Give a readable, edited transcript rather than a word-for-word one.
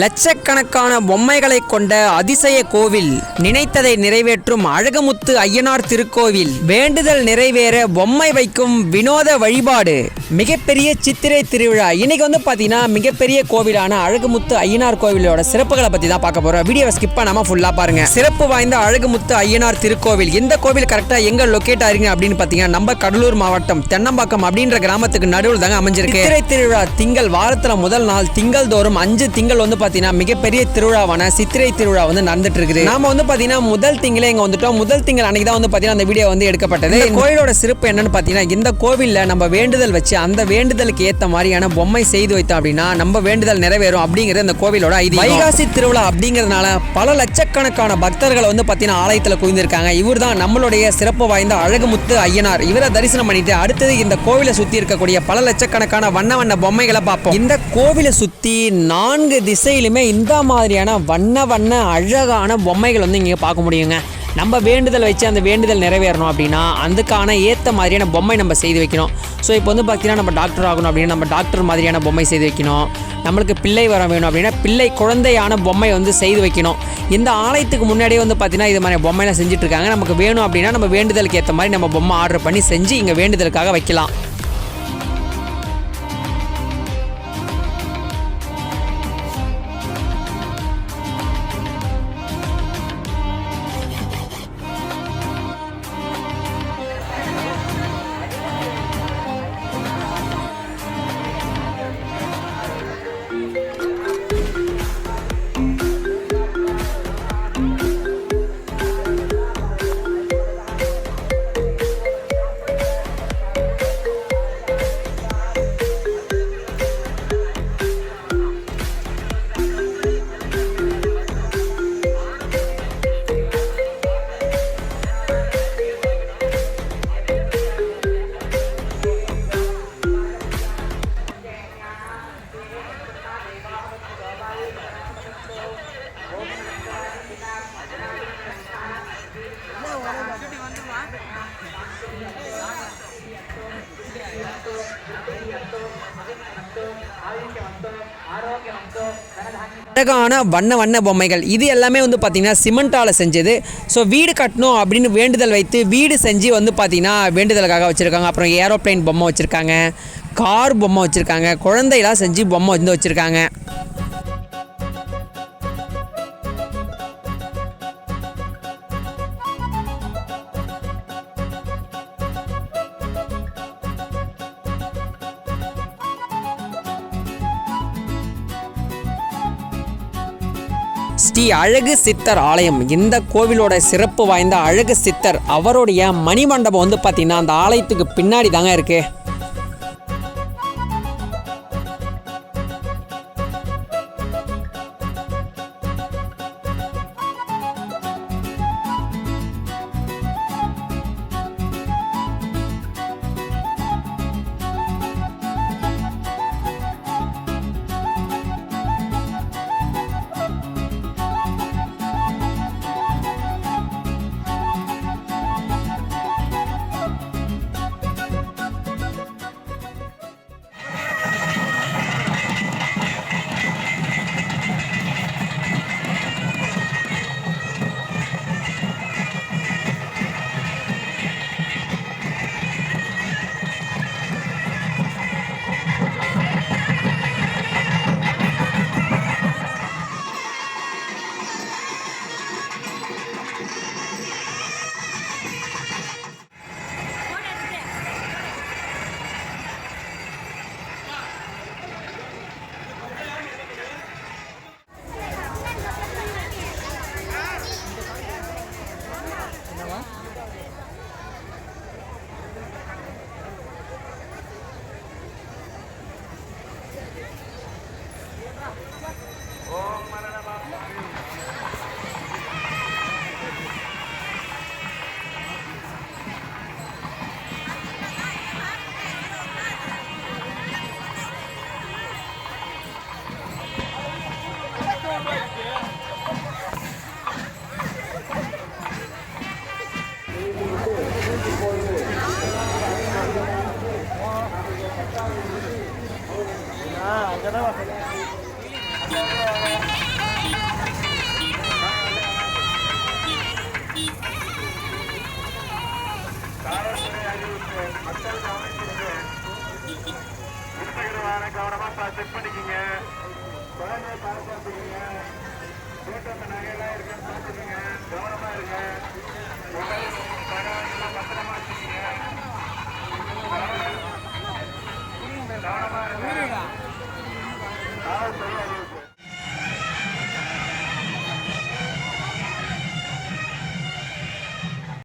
லட்சக்கணக்கான பொம்மைகளை கொண்ட அதிசய கோவில், நினைத்ததை நிறைவேற்றும் அழகுமுத்து ஐயனார் திருக்கோவில், வேண்டுதல் நிறைவேற பொம்மை வைக்கும் வினோத வழிபாடு, மிகப்பெரிய சித்திரை திருவிழா. இன்னைக்கு பாத்தீங்கன்னா மிகப்பெரிய கோவிலான அழகுமுத்து ஐயனார் கோவிலோட சிறப்புகளை பத்தி தான் பார்க்க போறோம். வீடியோவை ஸ்கிப் பண்ணாம ஃபுல்லா பாருங்க. சிறப்பு வாய்ந்த அழகுமுத்து ஐயனார் திருக்கோவில். இந்த கோவில் கரெக்டா எங்க லொக்கேட் ஆறீங்க அப்படின்னு பாத்தீங்கன்னா நம்ம கடலூர் மாவட்டம் தென்னம்பாக்கம் அப்படின்ற கிராமத்துக்கு நடுவில் தாங்க அமைஞ்சிருக்கு. சித்திரை திருவிழா திங்கள் வாரத்துல முதல் நாள் திங்கள் தோறும் 5 திங்கள் பாத்தீங்கன்னா மிகப்பெரிய திருவிழாவான சித்திரை திருவிழா நடந்துட்டு இருக்குது. நாம பாத்தீங்கன்னா முதல் திங்களே இங்க வந்துட்டோம். முதல் திங்கள் அன்னைக்கு தான் பாத்தீங்கன்னா அந்த வீடியோ எடுக்கப்பட்டது. இந்த கோயிலோட சிறப்பு என்னன்னு பாத்தீங்கன்னா, இந்த கோவில்ல நம்ம வேண்டுதல் வச்சு அந்த வேண்டுதலுக்கு ஏத்த மாதிரியான பொம்மை செய்து வைத்தோம் அப்படின்னா நம்ம வேண்டுதல் நிறைவேறும் அப்படிங்கிறது இந்த கோவிலோட ஐதீகம். வைகாசி திருவிழா அப்படிங்கிறதுனால பல லட்சக்கணக்கான பக்தர்கள் பாத்தீங்கன்னா ஆலயத்துல குவிந்திருக்காங்க. இவர் தான் நம்மளுடைய சிறப்பு வாய்ந்த அழகுமுத்து ஐயனார். இவரை தரிசனம் பண்ணிட்டு அடுத்தது இந்த கோவிலை சுத்தி இருக்கக்கூடிய பல லட்சக்கணக்கான வண்ண வண்ண பொம்மைகளை பார்ப்போம். இந்த கோவிலை சுத்தி 4 திசையிலுமே இந்த மாதிரியான வண்ண வண்ண அழகான பொம்மைகள் இங்க பார்க்க முடியுங்க. நம்ம வேண்டுதல் வச்சு அந்த வேண்டுதல் நிறைவேறணும் அப்படின்னா அதுக்கான ஏற்ற மாதிரியான பொம்மை நம்ம செய்து வைக்கணும். ஸோ இப்போ பார்த்தீங்கன்னா நம்ம டாக்டர் ஆகணும் அப்படின்னா நம்ம டாக்டர் மாதிரியான பொம்மை செய்து வைக்கணும். நம்மளுக்கு பிள்ளை வர வேணும் அப்படின்னா பிள்ளை குழந்தையான பொம்மை செய்து வைக்கணும். இந்த ஆலயத்துக்கு முன்னாடியே பார்த்தீங்கன்னா இது மாதிரி பொம்மைலாம் செஞ்சுட்டு இருக்காங்க. நமக்கு வேணும் அப்படின்னா நம்ம வேண்டுதலுக்கு ஏற்ற மாதிரி நம்ம பொம்மை ஆர்டர் பண்ணி செஞ்சு இங்கே வேண்டுதலுக்காக வைக்கலாம். அழகான வண்ண வண்ண பொம்மைகள் இது எல்லாமே பார்த்தீங்கன்னா சிமெண்டால செஞ்சது. ஸோ வீடு கட்டணும் அப்படின்னு வேண்டுதல் வைத்து வீடு செஞ்சு பார்த்தீங்கன்னா வேண்டுதலுக்காக வச்சுருக்காங்க. அப்புறம் ஏரோப்ளைன் பொம்மை வச்சுருக்காங்க, கார் பொம்மை வச்சுருக்காங்க, குழந்தையெல்லாம் செஞ்சு பொம்மை வச்சுருக்காங்க. ஸ்ரீ அழகு சித்தர் ஆலயம். இந்த கோவிலோட சிறப்பு வாய்ந்த அழகு சித்தர் அவருடைய மணிமண்டபம் பார்த்தீங்கன்னா அந்த ஆலயத்துக்கு பின்னாடி தாங்க இருக்கு. செக் பண்ணிக்கோங்க. குழந்தைய பாதுகாத்துக்கீங்க. வீட்டு நகையெல்லாம் இருக்குன்னு பார்த்துக்கோங்க. கவனமா இருங்க. மொபைல் எல்லாம் பத்திரமா வச்சுக்கோங்க. கவனமா இருங்க. காவல்துறை